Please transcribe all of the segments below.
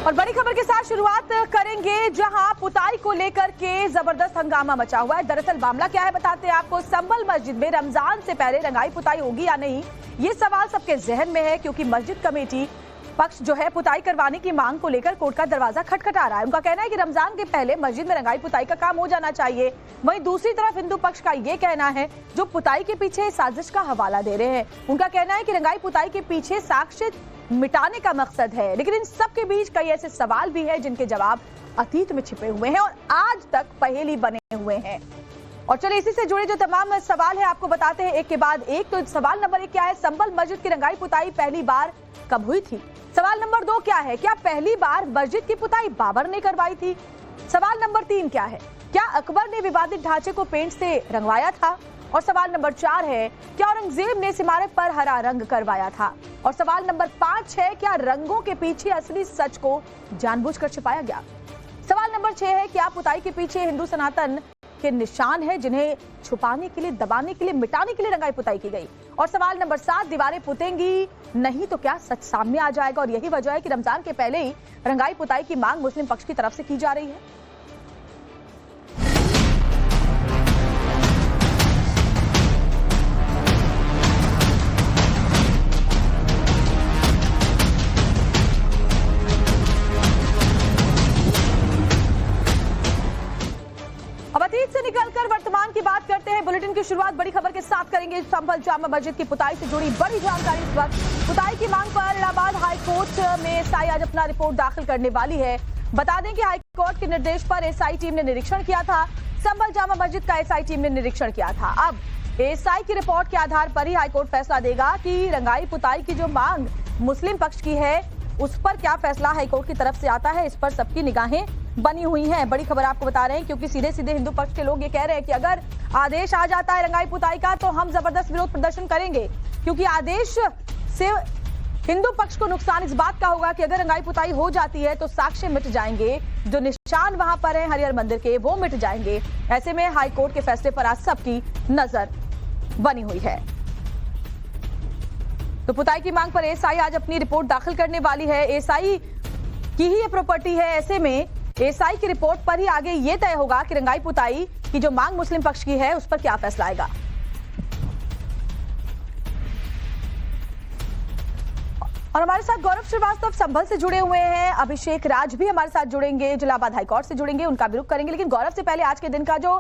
और बड़ी खबर के साथ शुरुआत करेंगे, जहां पुताई को लेकर के जबरदस्त हंगामा मचा हुआ है। दरअसल मामला क्या है बताते हैं आपको। संभल मस्जिद में रमजान से पहले रंगाई पुताई होगी या नहीं, ये सवाल सबके जहन में है, क्योंकि मस्जिद कमेटी पक्ष जो है पुताई करवाने की मांग को लेकर कोर्ट का दरवाजा खटखटा रहा है। उनका कहना है कि रमजान के पहले मस्जिद में रंगाई पुताई का काम हो जाना चाहिए। वहीं दूसरी तरफ हिंदू पक्ष का ये कहना है, जो पुताई के पीछे साजिश का हवाला दे रहे हैं, उनका कहना है कि रंगाई पुताई के पीछे साक्ष्य मिटाने का मकसद है। लेकिन इन सब के बीच कई ऐसे सवाल भी हैं जिनके जवाब अतीत में छिपे हुए हैं और आज तक पहेली बने हुए हैं। और चलिए इसी से जुड़े जो तमाम सवाल है आपको बताते हैं एक के बाद एक। तो सवाल नंबर 1 क्या है, संभल मस्जिद की रंगाई पुताई पहली बार कब हुई थी? सवाल नंबर 2 क्या है, क्या पहली बार मस्जिद की पुताई बाबर ने करवाई थी? सवाल नंबर 3 क्या है, क्या अकबर ने विवादित ढांचे को पेंट से रंगवाया था? और सवाल नंबर 4 है, क्या औरंगजेब ने इस इमारत पर हरा रंग करवाया था? और सवाल नंबर 5 है, क्या रंगों के पीछे असली सच को जानबूझकर छिपाया गया? सवाल नंबर 6 है, क्या पुताई के पीछे हिंदू सनातन के निशान है, जिन्हें छुपाने के लिए, दबाने के लिए, मिटाने के लिए रंगाई पुताई की गई? और सवाल नंबर 7, दीवारें पुतेंगी नहीं तो क्या सच सामने आ जाएगा? और यही वजह है कि रमजान के पहले ही रंगाई पुताई की मांग मुस्लिम पक्ष की तरफ से की जा रही है। अब अतीत से निकलकर वर्तमान की बात करते हैं। बुलेटिन की शुरुआत बड़ी खबर के साथ करेंगे। संभल जामा मस्जिद की पुताई से जुड़ी बड़ी जानकारी इस वक्त। पुताई की मांग पर इलाहाबाद हाईकोर्ट में एसआई आज अपना रिपोर्ट दाखिल करने वाली है। बता दें कि हाईकोर्ट के निर्देश पर एसआई टीम ने निरीक्षण किया था। संभल जामा मस्जिद का एसआई टीम ने निरीक्षण किया था। अब एसआई की रिपोर्ट के आधार पर ही हाईकोर्ट फैसला देगा कि रंगाई पुताई की जो मांग मुस्लिम पक्ष की है, उस पर क्या फैसला हाईकोर्ट की तरफ से आता है। इस पर सबकी निगाहें बनी हुई हैं। बड़ी खबर आपको बता रहे हैं, क्योंकि सीधे सीधे हिंदू पक्ष के लोग ये कह रहे हैं कि अगर आदेश आ जाता है रंगाई पुताई का तो हम जबरदस्त विरोध प्रदर्शन करेंगे, क्योंकि आदेश से हिंदू पक्ष को नुकसान इस बात का होगा कि अगर रंगाई पुताई हो जाती है तो साक्ष्य मिट जाएंगे, जो निशान वहां पर है हरिहर मंदिर के, वो मिट जाएंगे। ऐसे में हाईकोर्ट के फैसले पर आज सबकी नजर बनी हुई है। तो पुताई की मांग पर एसआई आज अपनी रिपोर्ट दाखिल करने वाली है। एसआई की ही ये प्रॉपर्टी है, ऐसे में एसआई की रिपोर्ट पर ही आगे ये तय होगा कि रंगाई पुताई की जो मांग मुस्लिम पक्ष की है उस पर क्या फैसला आएगा। और हमारे साथ गौरव श्रीवास्तव संभल से जुड़े हुए हैं, अभिषेक राज भी हमारे साथ जुड़ेंगे, इलाहाबाद हाईकोर्ट से जुड़ेंगे, उनका भी रुख करेंगे। लेकिन गौरव से पहले आज के दिन का जो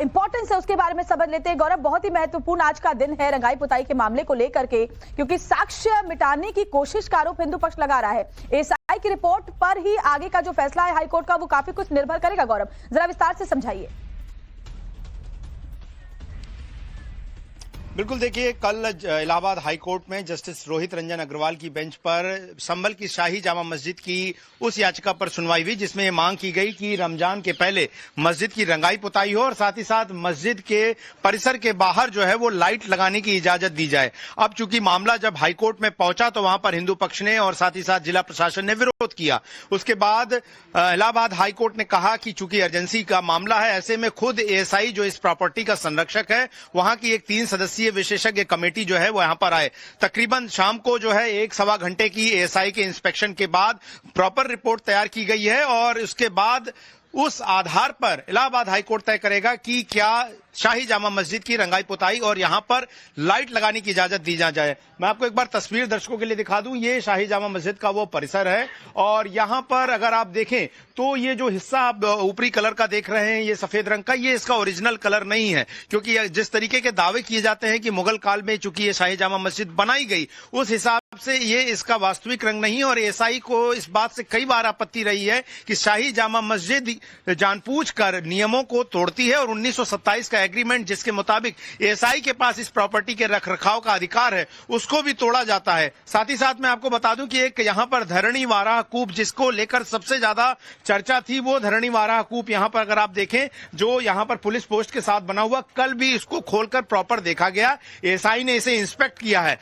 इंपॉर्टेंस है उसके बारे में समझ लेते हैं। गौरव, बहुत ही महत्वपूर्ण आज का दिन है रंगाई पुताई के मामले को लेकर के, क्योंकि साक्ष्य मिटाने की कोशिश का आरोप हिंदू पक्ष लगा रहा है। एसआई की रिपोर्ट पर ही आगे का जो फैसला है हाईकोर्ट का, वो काफी कुछ निर्भर करेगा। गौरव, जरा विस्तार से समझाइए। बिल्कुल, देखिए कल इलाहाबाद हाईकोर्ट में जस्टिस रोहित रंजन अग्रवाल की बेंच पर संभल की शाही जामा मस्जिद की उस याचिका पर सुनवाई हुई जिसमें ये मांग की गई कि रमजान के पहले मस्जिद की रंगाई पुताई हो और साथ ही साथ मस्जिद के परिसर के बाहर जो है वो लाइट लगाने की इजाजत दी जाए। अब चूंकि मामला जब हाईकोर्ट में पहुंचा तो वहां पर हिंदू पक्ष ने और साथ ही साथ जिला प्रशासन ने विरोध किया। उसके बाद इलाहाबाद हाईकोर्ट ने कहा कि चूंकि अर्जेंसी का मामला है, ऐसे में खुद एएसआई जो इस प्रॉपर्टी का संरक्षक है, वहां की एक 3 सदस्यीय विशेषज्ञ कमेटी जो है वो यहां पर आए। तकरीबन शाम को जो है 1-1.25 घंटे की एएसआई के इंस्पेक्शन के बाद प्रॉपर रिपोर्ट तैयार की गई है और उसके बाद उस आधार पर इलाहाबाद हाईकोर्ट तय करेगा कि क्या शाही जामा मस्जिद की रंगाई पुताई और यहां पर लाइट लगाने की इजाजत दी जाए। मैं आपको एक बार तस्वीर दर्शकों के लिए दिखा दूं, ये शाही जामा मस्जिद का वो परिसर है और यहां पर अगर आप देखें तो ये जो हिस्सा आप ऊपरी कलर का देख रहे हैं, ये सफेद रंग का, ये इसका ओरिजिनल कलर नहीं है, क्योंकि जिस तरीके के दावे किए जाते हैं कि मुगल काल में चूंकि ये शाही जामा मस्जिद बनाई गई, उस हिसाब से ये इसका वास्तविक रंग नहीं। और एएसआई को इस बात से कई बार आपत्ति रही है कि शाही जामा मस्जिद जानबूझकर नियमों को तोड़ती है और 1927 का एग्रीमेंट जिसके मुताबिक एएसआई के पास इस प्रॉपर्टी के रखरखाव का अधिकार है, उसको भी तोड़ा जाता है। साथ ही साथ मैं आपको बता दूं कि एक यहां पर धरणी वाराह कूप जिसको लेकर सबसे ज्यादा चर्चा थी, वो धरणी वाराह कूप यहां पर अगर आप देखें जो यहां पर पुलिस पोस्ट के साथ बना हुआ, कल भी इसको खोलकर प्रॉपर देखा गया, एएसआई ने इसे इंस्पेक्ट किया है।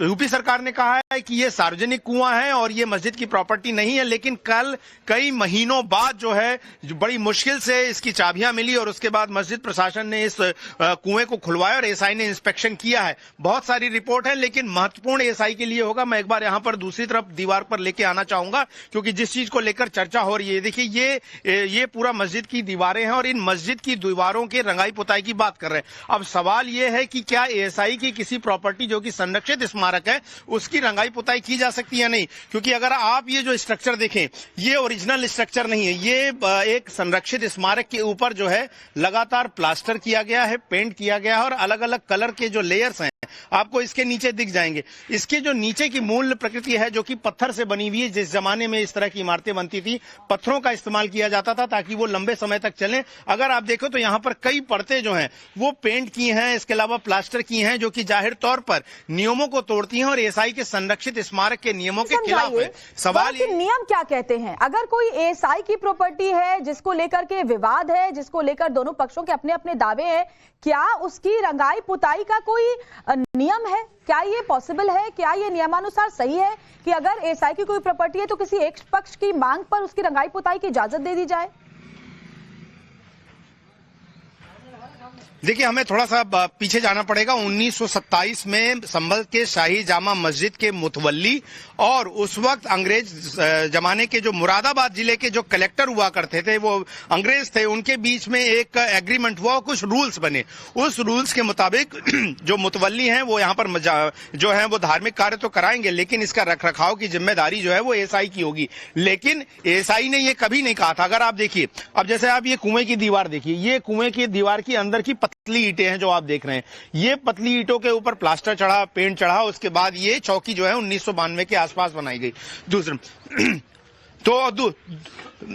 यूपी सरकार ने कहा है कि ये सार्वजनिक कुआं है और ये मस्जिद की प्रॉपर्टी नहीं है, लेकिन कल कई महीनों बाद जो है बड़ी मुश्किल से इसकी चाबियां मिली और उसके बाद मस्जिद प्रशासन ने इस कुएं को खुलवाया और एएसआई ने इंस्पेक्शन किया है। बहुत सारी रिपोर्ट है, लेकिन महत्वपूर्ण एएसआई के लिए होगा। मैं एक बार यहां पर दूसरी तरफ दीवार पर लेके आना चाहूंगा, क्योंकि जिस चीज को लेकर चर्चा हो रही है, देखिए ये पूरा मस्जिद की दीवारें हैं और इन मस्जिद की दीवारों के रंगाई पुताई की बात कर रहे हैं। अब सवाल यह है कि क्या एएसआई की किसी प्रॉपर्टी जो कि संरक्षित स्मारक है उसकी रंगाई पुताई की जा सकती है? नहीं, क्योंकि अगर आप ये जो स्ट्रक्चर देखें, ये ओरिजिनल स्ट्रक्चर नहीं है। ये एक संरक्षित स्मारक के ऊपर जो है लगातार प्लास्टर किया गया है, पेंट किया गया है और अलग अलग कलर के जो लेयर्स हैं आपको इसके नीचे दिख जाएंगे। इसके जो नीचे की मूल प्रकृति है जो कि पत्थर से बनी हुई है, जिस जमाने में इस तरह की इमारतें बनती थी पत्थरों का इस्तेमाल किया जाता था ताकि वो लंबे समय तक चलें। अगर आप देखो तो यहाँ पर कई परतें जो हैं वो पेंट की हैं, इसके अलावा प्लास्टर की हैं, जो कि जाहिर तौर पर नियमों को तोड़ती हैं और एएसआई के संरक्षित स्मारक के नियमों के खिलाफ है। सवाल ये नियम क्या कहते हैं? अगर कोई एएसआई की प्रॉपर्टी है जिसको लेकर के विवाद है, जिसको लेकर दोनों पक्षों के अपने अपने दावे हैं, क्या उसकी रंगाई पुताई का कोई नियम है? क्या ये पॉसिबल है? क्या ये नियमानुसार सही है कि अगर एएसआई की कोई प्रॉपर्टी है तो किसी एक पक्ष की मांग पर उसकी रंगाई पुताई की इजाजत दे दी जाए? देखिए, हमें थोड़ा सा पीछे जाना पड़ेगा। 1927 में संभल के शाही जामा मस्जिद के मुतवल्ली और उस वक्त अंग्रेज जमाने के जो मुरादाबाद जिले के जो कलेक्टर हुआ करते थे, वो अंग्रेज थे, उनके बीच में एक एग्रीमेंट हुआ, कुछ रूल्स बने। उस रूल्स के मुताबिक जो मुतवल्ली हैं वो यहाँ पर जो है वो धार्मिक कार्य तो कराएंगे, लेकिन इसका रखरखाव की जिम्मेदारी जो है वो एएसआई की होगी। लेकिन एएसआई ने ये कभी नहीं कहा था। अगर आप देखिए, अब जैसे आप ये कुएं की दीवार देखिए, ये कुएं की दीवार की अंदर की पतली ईंटें हैं जो आप देख रहे हैं। ये पतली ईंटों के ऊपर प्लास्टर चढ़ा, पेंट चढ़ा, उसके बाद ये चौकी जो है 1992 के आसपास बनाई गई।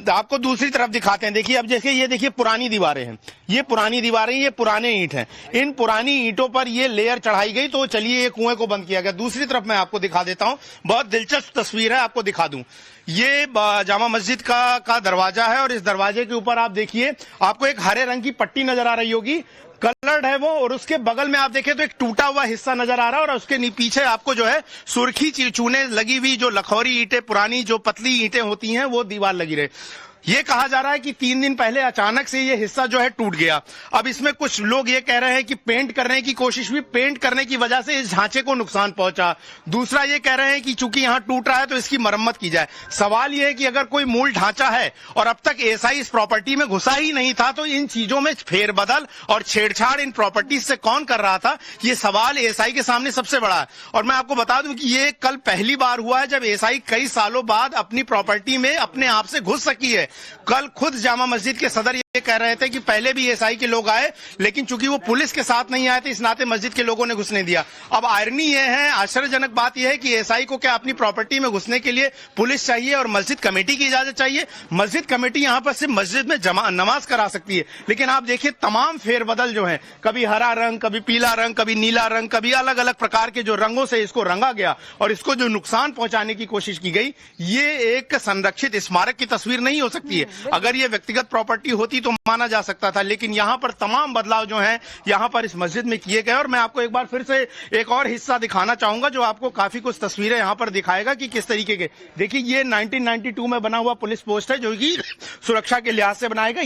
आपको दूसरी तरफ दिखाते हैं। देखिए, अब जैसे ये देखिए पुरानी दीवारें हैं, ये पुरानी दीवारें, ये पुराने ईंट हैं। इन पुरानी ईंटों पर ये लेयर चढ़ाई गई, तो चलिए ये कुएं को बंद किया गया। दूसरी तरफ मैं आपको दिखा देता हूं, बहुत दिलचस्प तस्वीर है, आपको दिखा दूं। ये जामा मस्जिद का दरवाजा है और इस दरवाजे के ऊपर आप देखिए, आपको एक हरे रंग की पट्टी नजर आ रही होगी, कलर्ड है वो, और उसके बगल में आप देखें तो एक टूटा हुआ हिस्सा नजर आ रहा है और उसके पीछे आपको जो है सुर्खी चूने लगी हुई जो लखौरी ईंटें, पुरानी जो पतली ईंटें होती हैं, वो दीवार लगी रहे। ये कहा जा रहा है कि 3 दिन पहले अचानक से ये हिस्सा जो है टूट गया। अब इसमें कुछ लोग ये कह रहे हैं कि पेंट करने की कोशिश हुई, पेंट करने की वजह से इस ढांचे को नुकसान पहुंचा। दूसरा ये कह रहे हैं कि चूंकि यहां टूट रहा है तो इसकी मरम्मत की जाए। सवाल ये है कि अगर कोई मूल ढांचा है और अब तक एएसआई इस प्रॉपर्टी में घुसा ही नहीं था, तो इन चीजों में फेरबदल और छेड़छाड़ इन प्रॉपर्टीज से कौन कर रहा था, ये सवाल एएसआई के सामने सबसे बड़ा है। और मैं आपको बता दूं कि ये कल पहली बार हुआ है जब एएसआई कई सालों बाद अपनी प्रॉपर्टी में अपने आप से घुस सकी है। कल खुद जामा मस्जिद के सदर ये कह रहे थे कि पहले भी एएसआई के लोग आए, लेकिन चूंकि वो पुलिस के साथ नहीं आए थे, इस नाते मस्जिद के लोगों ने घुसने दिया। अब आयरनी ये है, आश्चर्यजनक बात यह है कि एएसआई को क्या अपनी प्रॉपर्टी में घुसने के लिए पुलिस चाहिए और मस्जिद कमेटी की इजाजत चाहिए? मस्जिद कमेटी यहां पर सिर्फ मस्जिद में नमाज करा सकती है, लेकिन आप देखिए तमाम फेरबदल जो है, कभी हरा रंग, कभी पीला रंग, कभी नीला रंग, कभी अलग अलग प्रकार के जो रंगों से इसको रंगा गया और इसको जो नुकसान पहुंचाने की कोशिश की गई, ये एक संरक्षित स्मारक की तस्वीर नहीं हो सकती है। अगर ये व्यक्तिगत प्रॉपर्टी होती तो माना जा सकता था, लेकिन यहां पर तमाम बदलाव जो हैं यहां पर इस मस्जिद में किए गए। और मैं आपको एक बार फिर से एक और हिस्सा दिखाना चाहूंगा जो आपको काफी कुछ तस्वीरें यहां पर दिखाएगा कि किस तरीके के। देखिए, ये 1992 में बना हुआ पुलिस पोस्ट है जो कि सुरक्षा के लिहाज से बनाया गया।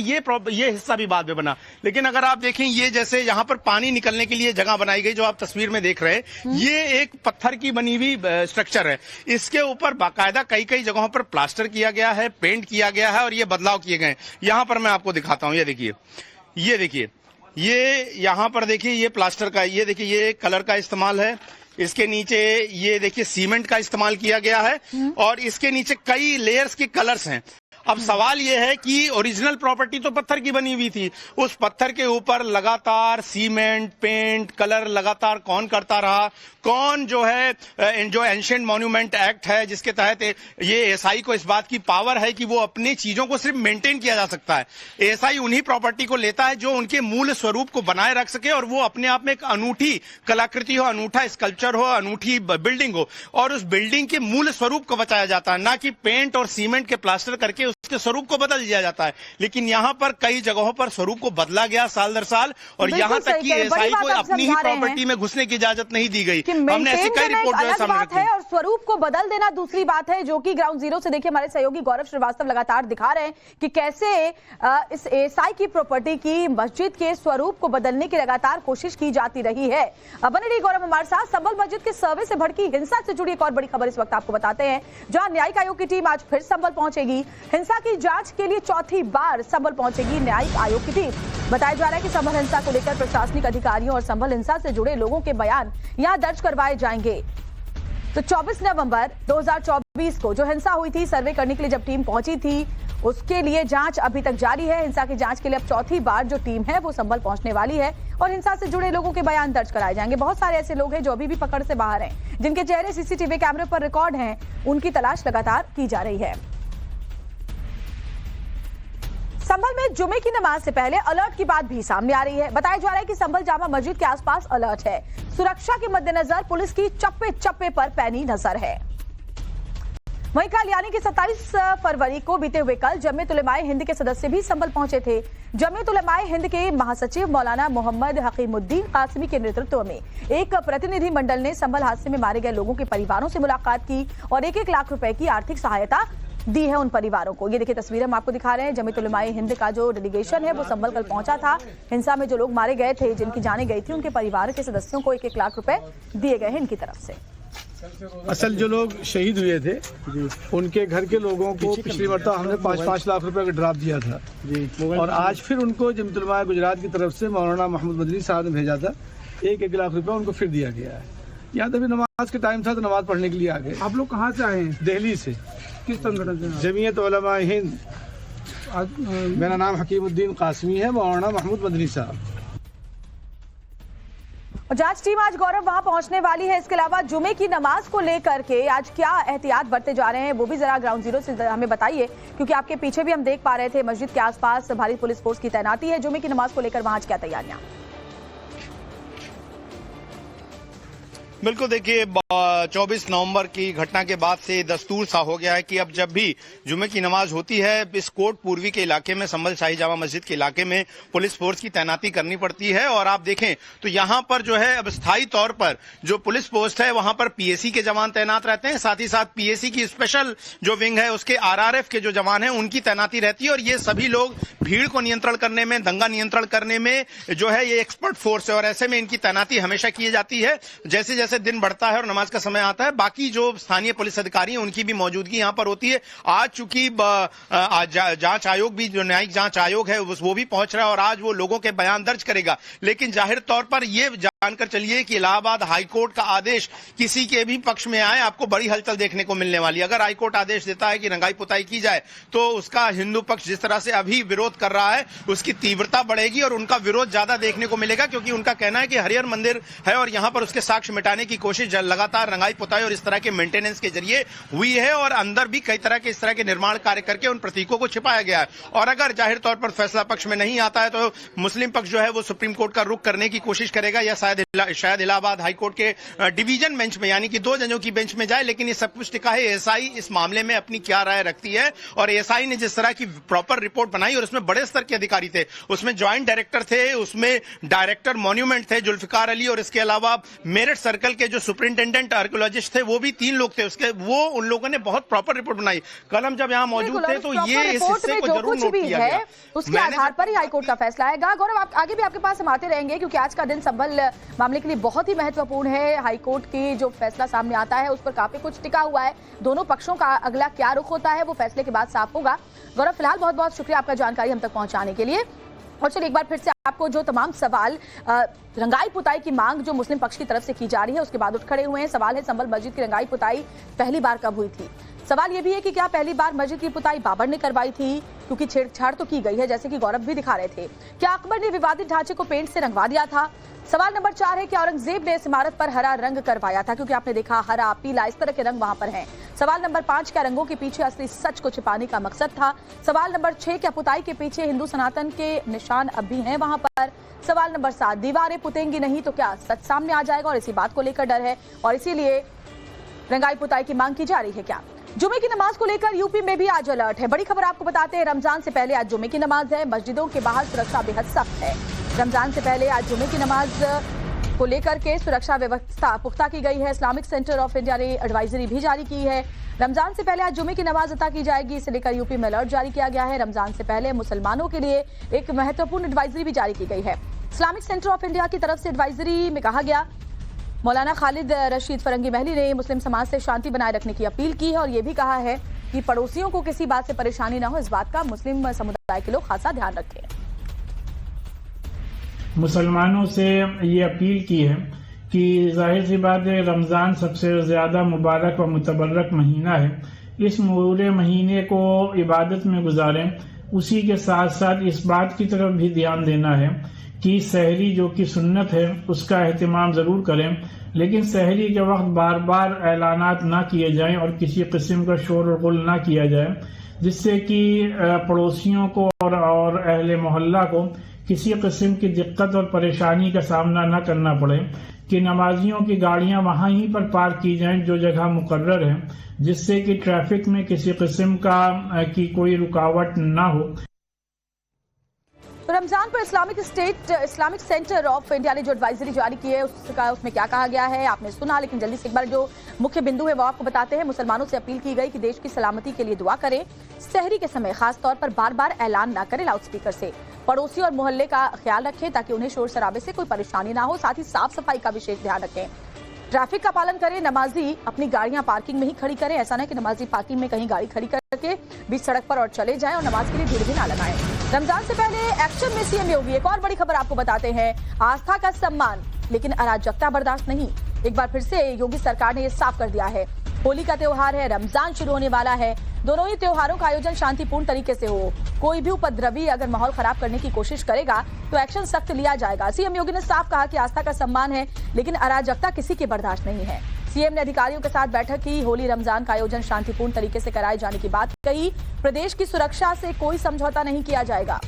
ये हिस्सा भी बाद में बना, लेकिन अगर आप देखें, ये जैसे यहां पर पानी निकलने के लिए जगह बनाई गई जो आप तस्वीर में देख रहे हैं, ये एक पत्थर की बनी हुई स्ट्रक्चर है। इसके ऊपर बाकायदा कई कई जगहों पर प्लास्टर किया गया है, पेंट किया गया है और ये बदलाव किए गए। यहां पर मैं आपको दिखाता हूं, ये देखिए, ये यहां पर देखिए, ये प्लास्टर का, ये देखिए, ये कलर का इस्तेमाल है। इसके नीचे ये देखिए सीमेंट का इस्तेमाल किया गया है और इसके नीचे कई लेयर्स के कलर्स हैं। अब सवाल यह है कि ओरिजिनल प्रॉपर्टी तो पत्थर की बनी हुई थी, उस पत्थर के ऊपर लगातार सीमेंट, पेंट, कलर लगातार कौन करता रहा? कौन जो है, जो एंशिएंट मॉन्यूमेंट एक्ट है जिसके तहत ये एएसआई को इस बात की पावर है कि वो अपनी चीजों को सिर्फ मेंटेन किया जा सकता है। एएसआई उन्हीं प्रॉपर्टी को लेता है जो उनके मूल स्वरूप को बनाए रख सके और वो अपने आप में एक अनूठी कलाकृति हो, अनूठा स्कल्पचर हो, अनूठी बिल्डिंग हो, और उस बिल्डिंग के मूल स्वरूप को बचाया जाता है, ना कि पेंट और सीमेंट के प्लास्टर करके उसके स्वरूप को बदल दिया जाता है, लेकिन यहाँ पर कई जगहों पर स्वरूप को बदला गया साल दर साल, और यहाँ तक कि एसआई को अपनी ही प्रॉपर्टी में घुसने की इजाजत नहीं दी गई। हमने ऐसी कई रिपोर्ट जो है सामने रखी है। और स्वरूप को बदल देना दूसरी बात है, जो कि ग्राउंड जीरो से देखिए हमारे सहयोगी गौरव श्रीवास्तव लगातार दिखा रहे हैं कि कैसे इस एसआई की प्रॉपर्टी की मस्जिद के स्वरूप को बदलने की लगातार कोशिश की जाती रही है। बने रही गौरव हमारे साथ। संभल मस्जिद के सर्वे से भड़की हिंसा से जुड़ी एक और बड़ी खबर इस वक्त आपको बताते हैं, जहां न्यायिक आयोग की टीम आज फिर संभल पहुंचेगी। हिंसा की जांच के लिए चौथी बार संभल पहुंचेगी न्यायिक आयोग की टीम। बताया जा रहा है कि संभल हिंसा को लेकर प्रशासनिक अधिकारियों और संभल हिंसा से जुड़े लोगों के बयान यहां दर्ज करवाए जाएंगे। तो 24 नवंबर 2024 को जो हिंसा हुई थी, सर्वे करने के लिए जब टीम पहुंची थी, उसके लिए जांच अभी तक जारी है। हिंसा की जांच के लिए अब चौथी बार जो टीम है वो संभल पहुंचने वाली है और हिंसा से जुड़े लोगों के बयान दर्ज कराए जाएंगे। बहुत सारे ऐसे लोग हैं जो अभी भी पकड़ से बाहर हैं, जिनके चेहरे सीसीटीवी कैमरे पर रिकॉर्ड हैं, उनकी तलाश लगातार की जा रही है। संभल में जुमे की नमाज से पहले अलर्ट की बात भी सामने आ रही है। बताया जा रहा है कि संभल जामा मस्जिद के आसपास अलर्ट है। सुरक्षा के मद्देनजर पुलिस की चप्पे चप्पे पर पैनी नजर है। वहीं कल यानी कि 27 फरवरी को बीते हुए कल जमीयत उलमाए हिंद के सदस्य भी संभल पहुंचे थे। जमीयत उलमाए हिंद के महासचिव मौलाना मोहम्मद हकीमुद्दीन कासमी के नेतृत्व में एक प्रतिनिधि मंडल ने संभल हादसे में मारे गए लोगों के परिवारों से मुलाकात की और 1-1 लाख रुपए की आर्थिक सहायता दी है उन परिवारों को। ये देखिए तस्वीरें हम आपको दिखा रहे हैं। जमीयत उलमाए हिंद का जो डेलीगेशन है वो संभल कल पहुंचा था। हिंसा में जो लोग मारे गए थे, जिनकी जानें गई थी, उनके परिवार के सदस्यों को 1-1 लाख रुपए दिए गए हैं इनकी तरफ से। असल जो लोग शहीद हुए थे उनके घर के लोगों को पिछली मरतबा हमने 5-5 लाख रुपए का ड्राफ्ट दिया था और आज फिर उनको जमीयत उलमाए गुजरात की तरफ से मौलाना मोहम्मद मदनी साहब ने भेजा था। 1-1 लाख रुपए उनको फिर दिया गया है। यहाँ तो भी नमाज के टाइम था तो नमाज पढ़ने के लिए आ गए। आप लोग कहाँ से आए हैं? दिल्ली से। किस संगठन से? जमीयत उलमाए हिंद। मेरा नाम हकीमुद्दीन कासमी है, मौलाना मोहम्मद मदनी साहब। और जांच टीम आज गौरव वहां पहुंचने वाली है। इसके अलावा जुमे की नमाज को लेकर के आज क्या एहतियात बरते जा रहे हैं वो भी जरा ग्राउंड जीरो से हमें बताइए, क्योंकि आपके पीछे भी हम देख पा रहे थे मस्जिद के आसपास भारी पुलिस फोर्स की तैनाती है। जुमे की नमाज को लेकर वहां आज क्या तैयारियां? बिल्कुल, देखिए 24 नवंबर की घटना के बाद से दस्तूर सा हो गया है कि अब जब भी जुमे की नमाज होती है, इस कोट पूर्वी के इलाके में, संभल शाही जामा मस्जिद के इलाके में पुलिस फोर्स की तैनाती करनी पड़ती है। और आप देखें तो यहाँ पर जो है अब स्थायी तौर पर जो पुलिस पोस्ट है वहां पर पीएसी के जवान तैनात रहते हैं। साथ ही साथ पीएसी की स्पेशल जो विंग है उसके आरआरएफ के जो जवान है उनकी तैनाती रहती है। और ये सभी लोग भीड़ को नियंत्रण करने में, दंगा नियंत्रण करने में जो है ये एक्सपर्ट फोर्स है और ऐसे में इनकी तैनाती हमेशा की जाती है। जैसे जैसे दिन बढ़ता है और नमाज का समय आता है, बाकी जो स्थानीय पुलिस अधिकारी हैं उनकी भी मौजूदगी यहां पर होती है। आज चूंकि जांच आयोग भी, जो न्यायिक जांच आयोग है वो भी पहुंच रहा है और आज वो लोगों के बयान दर्ज करेगा। लेकिन जाहिर तौर पर ये जानकर चलिए कि इलाहाबाद हाईकोर्ट का आदेश किसी के भी पक्ष में आए, आपको बड़ी हलचल देखने को मिलने वाली है। अगर हाईकोर्ट आदेश देता है कि रंगाई पुताई की जाए तो उसका हिंदू पक्ष जिस तरह से अभी विरोध कर रहा है उसकी तीव्रता बढ़ेगी और उनका विरोध ज्यादा देखने को मिलेगा, क्योंकि उनका कहना है कि हरिहर मंदिर है और यहां पर उसके साक्ष्य मिटाने की कोशिश लगातार रंगाई पुताई और इस तरह के मेंटेनेंस के जरिए हुई है और अंदर भी कई तरह के इस तरह के निर्माण कार्य करके उन प्रतीकों को छिपाया गया है। और अगर जाहिर तौर पर फैसला पक्ष में नहीं आता है तो मुस्लिम पक्ष जो है वो सुप्रीम कोर्ट का रुख करने की कोशिश करेगा या शायद इलाहाबाद हाईकोर्ट के डिवीजन बेंच में, यानी कि 2 जजों की बेंच में जाए। लेकिन ये सब कुछ टिका है एएसआई इस मामले में अपनी क्या राय रखती है। और एएसआई ने जिस तरह की प्रॉपर रिपोर्ट बनाई और उसमें बड़े स्तर के अधिकारी थे, उसमें ज्वाइंट डायरेक्टर थे, उसमें डायरेक्टर मॉन्यूमेंट थे जुल्फिकार अली, और इसके अलावा मेरठ सर्कल के जो सुपरिंटेंडेंट आर्कियोलॉजिस्ट थे वो भी 3 लोग थे उसके, वो उन लोगों ने बहुत प्रॉपर रिपोर्ट बनाई। कल हम जब यहाँ मौजूद थे तो ये इस हिस्से को जरूर नोट किया गया, उसके आधार पर ही हाईकोर्ट का फैसला आएगा। गौरव आप आगे भी आपके पास हम आते रहेंगे, क्योंकि आज का दिन संभल मामले के लिए बहुत ही महत्वपूर्ण है। हाईकोर्ट की जो फैसला सामने आता है उस पर काफी कुछ टिका हुआ है। दोनों पक्षों का अगला क्या रुख होता है वो फैसले के बाद साफ होगा। गौरव, फिलहाल बहुत बहुत शुक्रिया आपका जानकारी हम तक पहुंचाने के लिए। और चलिए एक बार फिर से आपको जो तमाम सवाल रंगाई पुताई की मांग जो मुस्लिम पक्ष की तरफ से की जा रही है उसके बाद उठ खड़े हुए हैं। सवाल है संभल मस्जिद की रंगाई पुताई पहली बार कब हुई थी? सवाल यह भी है कि क्या पहली बार मस्जिद की पुताई बाबर ने करवाई थी, क्योंकि छेड़छाड़ तो की गई है जैसे कि गौरव भी दिखा रहे थे। क्या अकबर ने विवादित ढांचे को पेंट से रंगवा दिया था? सवाल नंबर 4 है कि औरंगजेब ने इस इमारत पर हरा रंग करवाया था, क्योंकि आपने देखा हरा, पीला, इस तरह के रंग वहां पर हैं। सवाल नंबर 5, क्या रंगों के पीछे असली सच को छिपाने का मकसद था? सवाल नंबर 6, क्या पुताई के पीछे हिंदू सनातन के निशान अब भी हैं वहां पर? सवाल नंबर 7, दीवारें पुतेंगी नहीं तो क्या सच सामने आ जाएगा और इसी बात को लेकर डर है और इसीलिए रंगाई पुताई की मांग की जा रही है क्या? जुमे की नमाज को लेकर यूपी में भी आज अलर्ट है। बड़ी खबर आपको बताते हैं, रमजान से पहले आज जुमे की नमाज है। मस्जिदों के बाहर सुरक्षा बेहद सख्त है। रमजान से पहले आज जुमे की नमाज को लेकर के सुरक्षा व्यवस्था पुख्ता की गई है। इस्लामिक सेंटर ऑफ इंडिया ने एडवाइजरी भी जारी की है। रमजान से पहले आज जुमे की नमाज अता की जाएगी, इसे लेकर यूपी में अलर्ट जारी किया गया है। रमजान से पहले मुसलमानों के लिए एक महत्वपूर्ण एडवाइजरी भी जारी की गई है। इस्लामिक सेंटर ऑफ इंडिया की तरफ से एडवाइजरी में कहा गया, मौलाना खालिद रशीद फरंगी महली ने मुस्लिम समाज से शांति बनाए रखने की अपील की है और ये भी कहा है कि पड़ोसियों को किसी बात से परेशानी ना हो, इस बात का मुस्लिम समुदाय के लोग खासा ध्यान रखें। मुसलमानों से ये अपील की है कि जाहिर सी बात है, रमजान सबसे ज्यादा मुबारक व मुतबर्रक महीना है। इस पूरे महीने को इबादत में गुजारें। उसी के साथ साथ इस बात की तरफ भी ध्यान देना है कि सहरी जो कि सुन्नत है उसका एहतमाम जरूर करें, लेकिन सहरी के वक्त बार बार ऐलानात ना किए जाएं और किसी किस्म का शोर और गुल ना किया जाए, जिससे कि पड़ोसियों को और अहले मोहल्ला को किसी किस्म की दिक्कत और परेशानी का सामना न करना पड़े, कि नमाजियों की गाड़ियां वहां ही पर पार्क की जाएं जो जगह मुकर्रर है, जिससे कि ट्रैफिक में किसी किस्म की कोई रुकावट ना हो। तो रमजान पर इस्लामिक सेंटर ऑफ इंडिया ने जो एडवाइजरी जारी की है उसमें क्या कहा गया है आपने सुना, लेकिन जल्दी से एक बार जो मुख्य बिंदु है वो आपको बताते हैं। मुसलमानों से अपील की गई कि देश की सलामती के लिए दुआ करें। सहरी के समय खास तौर पर बार बार ऐलान ना करें लाउडस्पीकर से। पड़ोसी और मोहल्ले का ख्याल रखें ताकि उन्हें शोर शराबे से कोई परेशानी ना हो। साथ ही साफ सफाई का विशेष ध्यान रखें। ट्रैफिक का पालन करें। नमाजी अपनी गाड़ियां पार्किंग में ही खड़ी करें। ऐसा नहीं कि नमाजी पार्किंग में कहीं गाड़ी खड़ी करके बीच सड़क पर और चले जाएं और नमाज के लिए भीड़ भी ना लगाएं। रमजान से पहले एक्शन में सीएम योगी। एक और बड़ी खबर आपको बताते हैं, आस्था का सम्मान लेकिन अराजकता बर्दाश्त नहीं। एक बार फिर से योगी सरकार ने यह साफ कर दिया है। होली का त्योहार है, रमजान शुरू होने वाला है। दोनों ही त्योहारों का आयोजन शांतिपूर्ण तरीके से हो। कोई भी उपद्रवी अगर माहौल खराब करने की कोशिश करेगा तो एक्शन सख्त लिया जाएगा। सीएम योगी ने साफ कहा कि आस्था का सम्मान है लेकिन अराजकता किसी की बर्दाश्त नहीं है। सीएम ने अधिकारियों के साथ बैठक की। होली रमजान का आयोजन शांतिपूर्ण तरीके से कराए जाने की बात कही। प्रदेश की सुरक्षा से कोई समझौता नहीं किया जाएगा।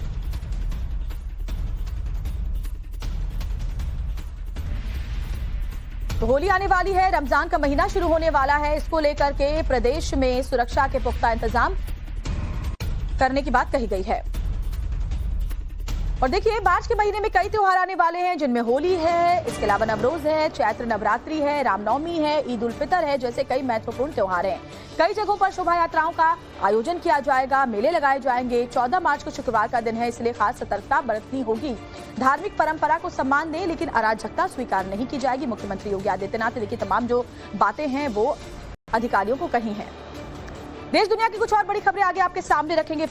तो होली आने वाली है, रमजान का महीना शुरू होने वाला है। इसको लेकर के प्रदेश में सुरक्षा के पुख्ता इंतजाम करने की बात कही गई है। और देखिए, मार्च के महीने में कई त्योहार आने वाले हैं जिनमें होली है, इसके अलावा नवरोज है, चैत्र नवरात्रि है, रामनवमी है, ईद उल फितर है, जैसे कई महत्वपूर्ण त्योहार हैं। कई जगहों पर शोभा यात्राओं का आयोजन किया जाएगा, मेले लगाए जाएंगे। 14 मार्च को शुक्रवार का दिन है, इसलिए खास सतर्कता बरतनी होगी। धार्मिक परंपरा को सम्मान दें लेकिन अराजकता स्वीकार नहीं की जाएगी। मुख्यमंत्री योगी आदित्यनाथ ने देखिए तमाम जो बातें हैं वो अधिकारियों को कही हैं। देश दुनिया की कुछ और बड़ी खबरें आगे आपके सामने रखेंगे।